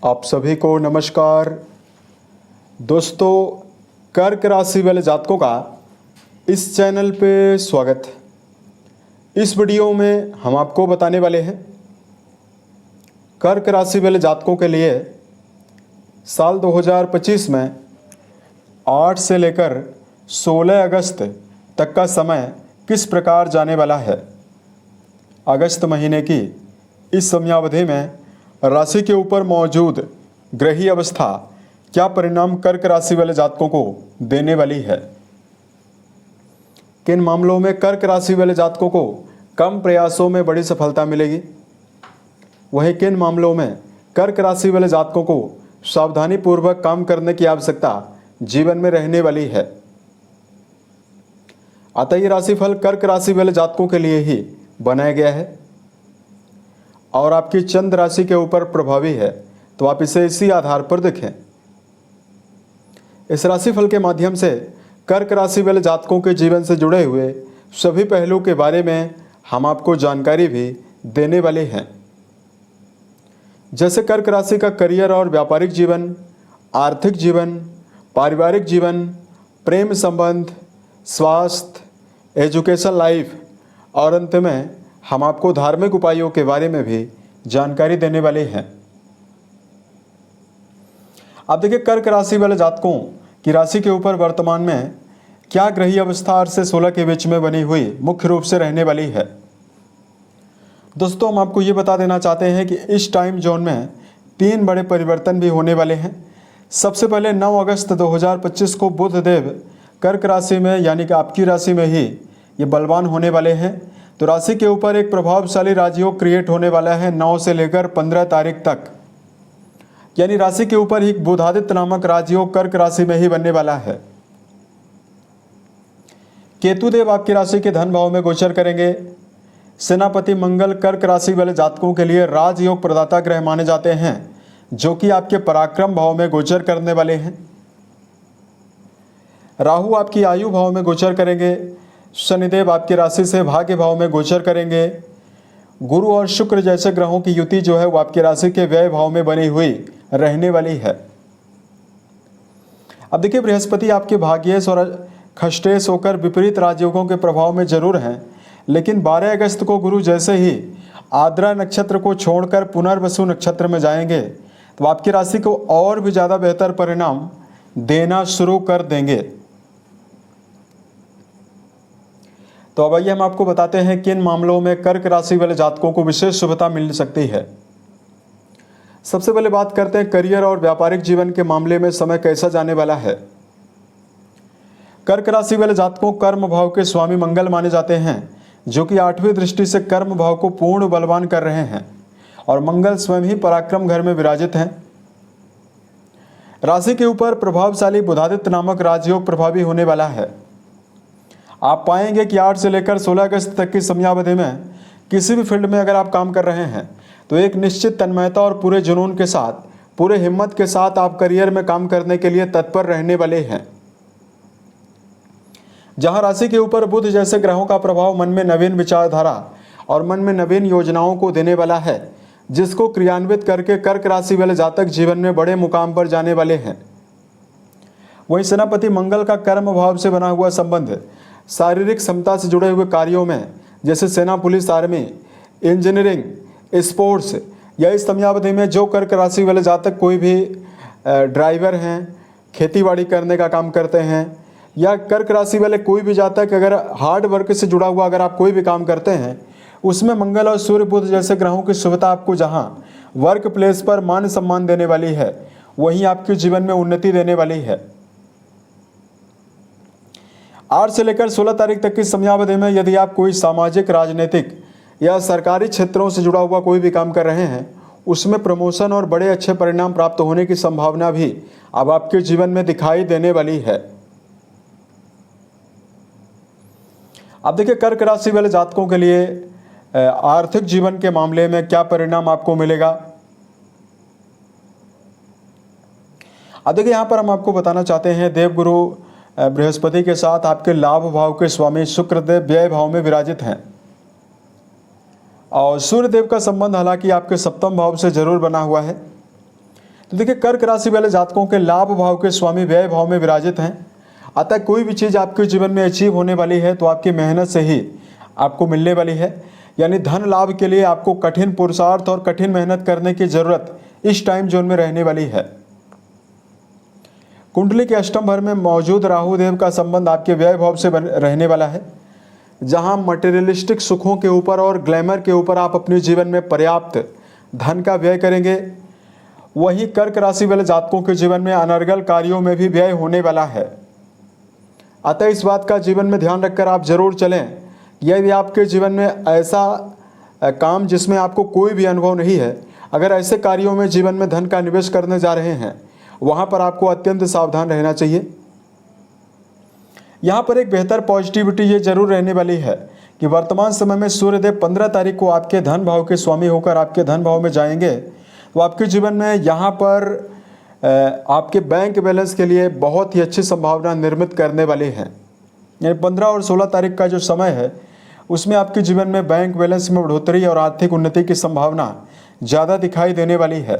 आप सभी को नमस्कार। दोस्तों, कर्क राशि वाले जातकों का इस चैनल पे स्वागत है। इस वीडियो में हम आपको बताने वाले हैं कर्क राशि वाले जातकों के लिए साल 2025 में 8 से लेकर 16 अगस्त तक का समय किस प्रकार जाने वाला है। अगस्त महीने की इस समयावधि में राशि के ऊपर मौजूद ग्रही अवस्था क्या परिणाम कर्क राशि वाले जातकों को देने वाली है। किन मामलों में कर्क राशि वाले जातकों को कम प्रयासों में बड़ी सफलता मिलेगी, वहीं किन मामलों में कर्क राशि वाले जातकों को सावधानी पूर्वक काम करने की आवश्यकता जीवन में रहने वाली है। अतः ये राशिफल कर्क राशि वाले जातकों के लिए ही बनाया गया है और आपकी चंद्र राशि के ऊपर प्रभावी है, तो आप इसे इसी आधार पर देखें। इस राशिफल के माध्यम से कर्क राशि वाले जातकों के जीवन से जुड़े हुए सभी पहलू के बारे में हम आपको जानकारी भी देने वाले हैं, जैसे कर्क राशि का करियर और व्यापारिक जीवन, आर्थिक जीवन, पारिवारिक जीवन, प्रेम संबंध, स्वास्थ्य, एजुकेशन लाइफ और अंत में हम आपको धार्मिक उपायों के बारे में भी जानकारी देने वाले हैं। अब देखिए, कर्क राशि वाले जातकों की राशि के ऊपर वर्तमान में क्या ग्रही अवस्था 8 से 16 के बीच में बनी हुई मुख्य रूप से रहने वाली है। दोस्तों, हम आपको ये बता देना चाहते हैं कि इस टाइम जोन में 3 बड़े परिवर्तन भी होने वाले हैं। सबसे पहले 9 अगस्त 2025 को बुध देव कर्क राशि में यानी कि आपकी राशि में ही ये बलवान होने वाले हैं। तो राशि के ऊपर एक प्रभावशाली राजयोग क्रिएट होने वाला है 9 से लेकर 15 तारीख तक, यानी राशि के ऊपर ही बुधादित्य नामक राजयोग कर्क राशि में ही बनने वाला है। केतुदेव आपकी राशि के धन भाव में गोचर करेंगे। सेनापति मंगल कर्क राशि वाले जातकों के लिए राजयोग प्रदाता ग्रह माने जाते हैं, जो कि आपके पराक्रम भाव में गोचर करने वाले हैं। राहु आपकी आयु भाव में गोचर करेंगे। शनिदेव आपकी राशि से भाग्य भाव में गोचर करेंगे। गुरु और शुक्र जैसे ग्रहों की युति जो है वो आपकी राशि के व्यय भाव में बनी हुई रहने वाली है। अब देखिए, बृहस्पति आपके भाग्येश और खष्टेश होकर विपरीत राजयोगों के प्रभाव में जरूर हैं, लेकिन 12 अगस्त को गुरु जैसे ही आद्रा नक्षत्र को छोड़कर पुनर्वसु नक्षत्र में जाएंगे तो आपकी राशि को और भी ज़्यादा बेहतर परिणाम देना शुरू कर देंगे। तो अब आइए हम आपको बताते हैं किन मामलों में कर्क राशि वाले जातकों को विशेष शुभता मिल सकती है। सबसे पहले बात करते हैं करियर और व्यापारिक जीवन के मामले में समय कैसा जाने वाला है। कर्क राशि वाले जातकों कर्म भाव के स्वामी मंगल माने जाते हैं, जो कि 8वीं दृष्टि से कर्म भाव को पूर्ण बलवान कर रहे हैं और मंगल स्वयं ही पराक्रम घर में विराजित हैं। राशि के ऊपर प्रभावशाली बुधादित्य नामक राजयोग प्रभावी होने वाला है। आप पाएंगे कि 8 से लेकर 16 अगस्त तक की समयावधि में किसी भी फील्ड में अगर आप काम कर रहे हैं तो एक निश्चित तन्मयता और पूरे जुनून के साथ, पूरे हिम्मत के साथ आप करियर में काम करने के लिए तत्पर रहने वाले हैं। जहां राशि के ऊपर बुध जैसे ग्रहों का प्रभाव मन में नवीन विचारधारा और मन में नवीन योजनाओं को देने वाला है, जिसको क्रियान्वित करके कर्क राशि वाले जातक जीवन में बड़े मुकाम पर जाने वाले हैं। वहीं सेनापति मंगल का कर्म भाव से बना हुआ संबंध शारीरिक क्षमता से जुड़े हुए कार्यों में, जैसे सेना, पुलिस, आर्मी, इंजीनियरिंग, स्पोर्ट्स, या इस समयावधि में जो कर्क राशि वाले जातक कोई भी ड्राइवर हैं, खेतीबाड़ी करने का काम करते हैं, या कर्क राशि वाले कोई भी जातक अगर हार्ड वर्क से जुड़ा हुआ अगर आप कोई भी काम करते हैं, उसमें मंगल और सूर्य बुध जैसे ग्रहों की शुभता आपको जहां वर्क प्लेस पर मान सम्मान देने वाली है, वहीं आपके जीवन में उन्नति देने वाली है। 8 से लेकर 16 तारीख तक की समयावधि में यदि आप कोई सामाजिक, राजनीतिक या सरकारी क्षेत्रों से जुड़ा हुआ कोई भी काम कर रहे हैं, उसमें प्रमोशन और बड़े अच्छे परिणाम प्राप्त होने की संभावना भी अब आपके जीवन में दिखाई देने वाली है। अब देखिए, कर्क राशि वाले जातकों के लिए आर्थिक जीवन के मामले में क्या परिणाम आपको मिलेगा। अब देखिए, यहाँ पर हम आपको बताना चाहते हैं देवगुरु बृहस्पति के साथ आपके लाभ भाव के स्वामी शुक्रदेव व्यय भाव में विराजित हैं और सूर्यदेव का संबंध हालांकि आपके सप्तम भाव से जरूर बना हुआ है, तो देखिए कर्क राशि वाले जातकों के लाभ भाव के स्वामी व्यय भाव में विराजित हैं। अतः कोई भी चीज़ आपके जीवन में अचीव होने वाली है तो आपकी मेहनत से ही आपको मिलने वाली है। यानी धन लाभ के लिए आपको कठिन पुरुषार्थ और कठिन मेहनत करने की जरूरत इस टाइम जोन में रहने वाली है। कुंडली के अष्टम घर में मौजूद राहु देव का संबंध आपके व्यय भाव से रहने वाला है। जहां मटेरियलिस्टिक सुखों के ऊपर और ग्लैमर के ऊपर आप अपने जीवन में पर्याप्त धन का व्यय करेंगे, वहीं कर्क राशि वाले जातकों के जीवन में अनर्गल कार्यों में भी व्यय होने वाला है। अतः इस बात का जीवन में ध्यान रखकर आप जरूर चलें। यदि आपके जीवन में ऐसा काम जिसमें आपको कोई भी अनुभव नहीं है, अगर ऐसे कार्यों में जीवन में धन का निवेश करने जा रहे हैं, वहाँ पर आपको अत्यंत सावधान रहना चाहिए। यहाँ पर एक बेहतर पॉजिटिविटी ये जरूर रहने वाली है कि वर्तमान समय में सूर्यदेव 15 तारीख को आपके धन भाव के स्वामी होकर आपके धन भाव में जाएंगे, तो आपके जीवन में यहाँ पर आपके बैंक बैलेंस के लिए बहुत ही अच्छी संभावना निर्मित करने वाली है। यानी 15 और 16 तारीख का जो समय है उसमें आपके जीवन में बैंक बैलेंस में बढ़ोतरी और आर्थिक उन्नति की संभावना ज़्यादा दिखाई देने वाली है।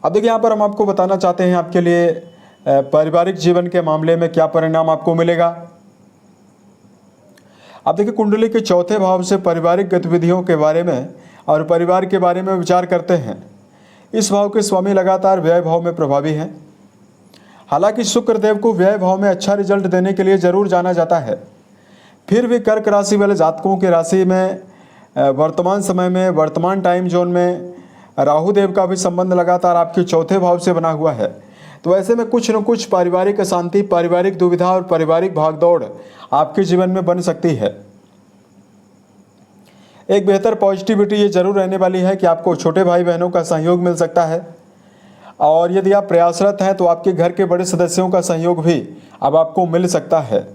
अब देखिए यहाँ पर हम आपको बताना चाहते हैं आपके लिए पारिवारिक जीवन के मामले में क्या परिणाम आपको मिलेगा। अब देखिए कुंडली के चौथे भाव से पारिवारिक गतिविधियों के बारे में और परिवार के बारे में विचार करते हैं। इस भाव के स्वामी लगातार व्यय भाव में प्रभावी हैं। हालांकि शुक्र देव को व्यय भाव में अच्छा रिजल्ट देने के लिए जरूर जाना जाता है, फिर भी कर्क राशि वाले जातकों की राशि में वर्तमान समय में वर्तमान टाइम जोन में राहु देव का भी संबंध लगातार आपके चौथे भाव से बना हुआ है। तो ऐसे में कुछ न कुछ पारिवारिक अशांति, पारिवारिक दुविधा और पारिवारिक भागदौड़ आपके जीवन में बन सकती है। एक बेहतर पॉजिटिविटी ये जरूर रहने वाली है कि आपको छोटे भाई बहनों का सहयोग मिल सकता है, और यदि आप प्रयासरत हैं तो आपके घर के बड़े सदस्यों का सहयोग भी अब आपको मिल सकता है।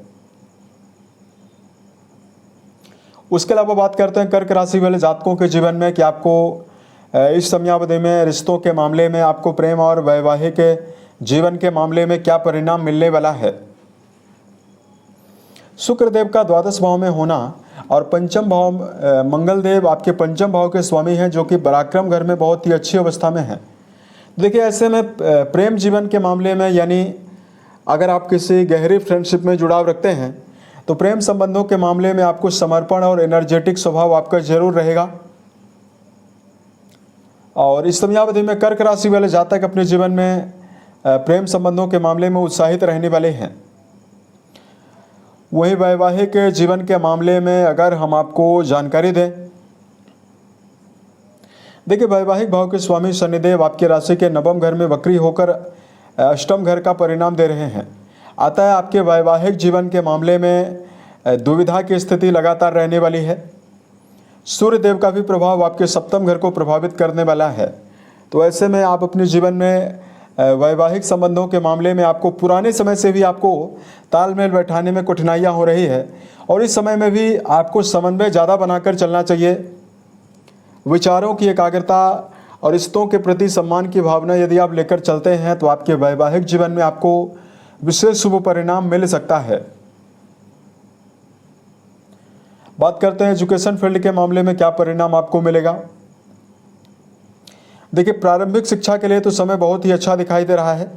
उसके अलावा बात करते हैं कर्क राशि वाले जातकों के जीवन में कि आपको इस समयावधि में रिश्तों के मामले में आपको प्रेम और वैवाहिक जीवन के मामले में क्या परिणाम मिलने वाला है। शुक्र देव का द्वादश भाव में होना और पंचम भाव मंगल देव आपके पंचम भाव के स्वामी हैं, जो कि पराक्रम घर में बहुत ही अच्छी अवस्था में हैं। देखिए ऐसे में प्रेम जीवन के मामले में, यानी अगर आप किसी गहरी फ्रेंडशिप में जुड़ाव रखते हैं तो प्रेम संबंधों के मामले में आपको समर्पण और एनर्जेटिक स्वभाव आपका जरूर रहेगा। और इस समयावधि में कर्क राशि वाले जातक अपने जीवन में प्रेम संबंधों के मामले में उत्साहित रहने वाले हैं। वही वैवाहिक जीवन के मामले में अगर हम आपको जानकारी दें, देखिए वैवाहिक भाव के स्वामी शनिदेव आपके राशि के नवम घर में वक्री होकर अष्टम घर का परिणाम दे रहे हैं। अतः आपके वैवाहिक जीवन के मामले में दुविधा की स्थिति लगातार रहने वाली है। सूर्य देव का भी प्रभाव आपके सप्तम घर को प्रभावित करने वाला है। तो ऐसे में आप अपने जीवन में वैवाहिक संबंधों के मामले में आपको पुराने समय से भी आपको तालमेल बैठाने में कठिनाइयाँ हो रही है, और इस समय में भी आपको समन्वय ज़्यादा बनाकर चलना चाहिए। विचारों की एकाग्रता और रिश्तों के प्रति सम्मान की भावना यदि आप लेकर चलते हैं तो आपके वैवाहिक जीवन में आपको विशेष शुभ परिणाम मिल सकता है। बात करते हैं एजुकेशन फील्ड के मामले में क्या परिणाम आपको मिलेगा। देखिए प्रारंभिक शिक्षा के लिए तो समय बहुत ही अच्छा दिखाई दे रहा है,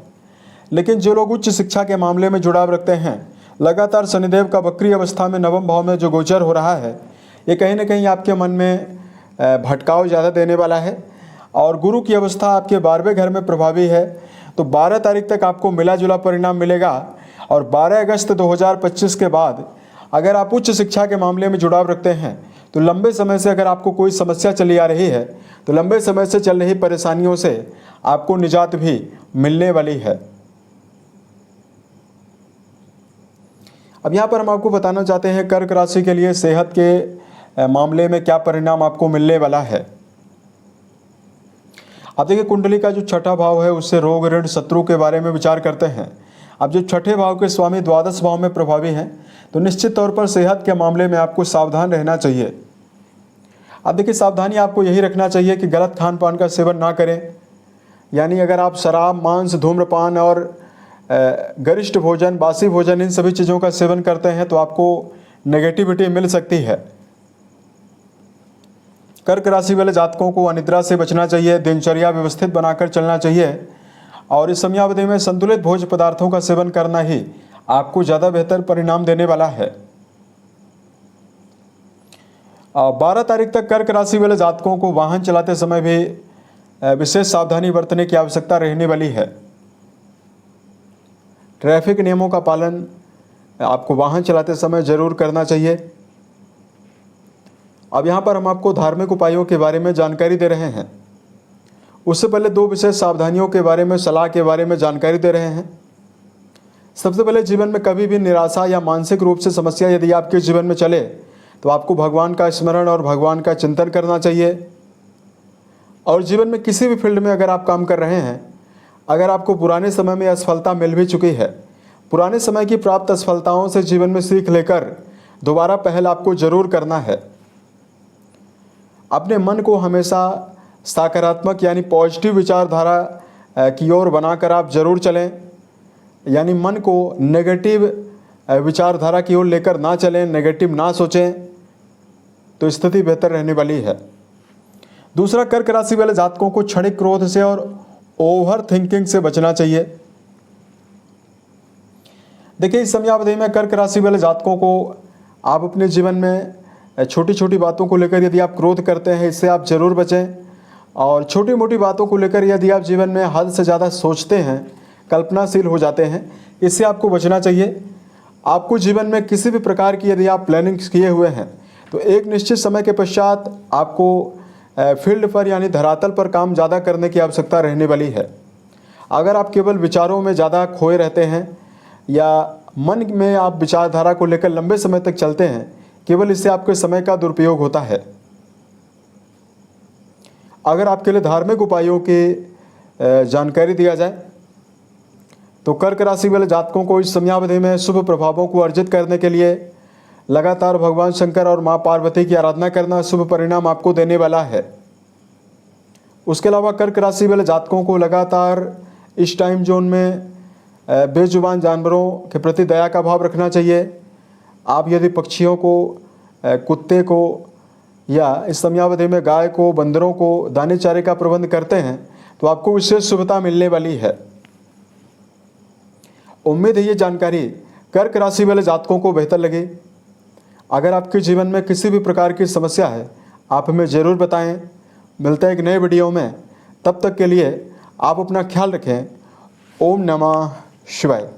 लेकिन जो लोग उच्च शिक्षा के मामले में जुड़ाव रखते हैं, लगातार शनिदेव का वक्री अवस्था में नवम भाव में जो गोचर हो रहा है, ये कहीं ना कहीं आपके मन में भटकाव ज़्यादा देने वाला है। और गुरु की अवस्था आपके 12वें घर में प्रभावी है, तो 12 तारीख तक आपको मिला जुला परिणाम मिलेगा। और 12 अगस्त 2025 के बाद अगर आप उच्च शिक्षा के मामले में जुड़ाव रखते हैं तो लंबे समय से अगर आपको कोई समस्या चली आ रही है तो लंबे समय से चल रही परेशानियों से आपको निजात भी मिलने वाली है। अब यहाँ पर हम आपको बताना चाहते हैं कर्क राशि के लिए सेहत के मामले में क्या परिणाम आपको मिलने वाला है। अब देखिए कुंडली का जो छठा भाव है उससे रोग ऋण शत्रु के बारे में विचार करते हैं। अब जो छठे भाव के स्वामी द्वादश भाव में प्रभावी हैं, तो निश्चित तौर पर सेहत के मामले में आपको सावधान रहना चाहिए। अब देखिए सावधानी आपको यही रखना चाहिए कि गलत खान पान का सेवन ना करें। यानी अगर आप शराब, मांस, धूम्रपान और गरिष्ठ भोजन, बासी भोजन, इन सभी चीज़ों का सेवन करते हैं तो आपको नेगेटिविटी मिल सकती है। कर्क राशि वाले जातकों को अनिद्रा से बचना चाहिए, दिनचर्या व्यवस्थित बनाकर चलना चाहिए और इस समयावधि में संतुलित भोज्य पदार्थों का सेवन करना ही आपको ज़्यादा बेहतर परिणाम देने वाला है। 12 तारीख तक कर्क राशि वाले जातकों को वाहन चलाते समय भी विशेष सावधानी बरतने की आवश्यकता रहने वाली है। ट्रैफिक नियमों का पालन आपको वाहन चलाते समय जरूर करना चाहिए। अब यहाँ पर हम आपको धार्मिक उपायों के बारे में जानकारी दे रहे हैं। उससे पहले 2 विशेष सावधानियों के बारे में, सलाह के बारे में जानकारी दे रहे हैं। सबसे पहले, जीवन में कभी भी निराशा या मानसिक रूप से समस्या यदि आपके जीवन में चले तो आपको भगवान का स्मरण और भगवान का चिंतन करना चाहिए। और जीवन में किसी भी फील्ड में अगर आप काम कर रहे हैं, अगर आपको पुराने समय में असफलता मिल भी चुकी है, पुराने समय की प्राप्त असफलताओं से जीवन में सीख लेकर दोबारा पहल आपको जरूर करना है। अपने मन को हमेशा सकारात्मक यानी पॉजिटिव विचारधारा की ओर बनाकर आप जरूर चलें, यानी मन को नेगेटिव विचारधारा की ओर लेकर ना चलें, नेगेटिव ना सोचें, तो स्थिति बेहतर रहने वाली है। दूसरा, कर्क राशि वाले जातकों को क्षणिक क्रोध से और ओवर थिंकिंग से बचना चाहिए। देखिए, इस समयावधि में कर्क राशि वाले जातकों को आप अपने जीवन में छोटी छोटी बातों को लेकर यदि आप क्रोध करते हैं, इससे आप जरूर बचें। और छोटी मोटी बातों को लेकर यदि आप जीवन में हद से ज़्यादा सोचते हैं, कल्पनाशील हो जाते हैं, इससे आपको बचना चाहिए। आपको जीवन में किसी भी प्रकार की यदि आप प्लानिंग किए हुए हैं तो एक निश्चित समय के पश्चात आपको फील्ड पर यानी धरातल पर काम ज़्यादा करने की आवश्यकता रहने वाली है। अगर आप केवल विचारों में ज़्यादा खोए रहते हैं या मन में आप विचारधारा को लेकर लंबे समय तक चलते हैं, केवल इससे आपके समय का दुरुपयोग होता है। अगर आपके लिए धार्मिक उपायों की जानकारी दिया जाए तो कर्क राशि वाले जातकों को इस समयावधि में शुभ प्रभावों को अर्जित करने के लिए लगातार भगवान शंकर और माँ पार्वती की आराधना करना शुभ परिणाम आपको देने वाला है। उसके अलावा कर्क राशि वाले जातकों को लगातार इस टाइम जोन में बेजुबान जानवरों के प्रति दया का भाव रखना चाहिए। आप यदि पक्षियों को, कुत्ते को या इस समयावधि में गाय को, बंदरों को दाने चारे का प्रबंध करते हैं तो आपको विशेष शुभता मिलने वाली है। उम्मीद है ये जानकारी कर्क राशि वाले जातकों को बेहतर लगे। अगर आपके जीवन में किसी भी प्रकार की समस्या है, आप हमें ज़रूर बताएं। मिलते हैं एक नए वीडियो में, तब तक के लिए आप अपना ख्याल रखें। ओम नमः शिवाय।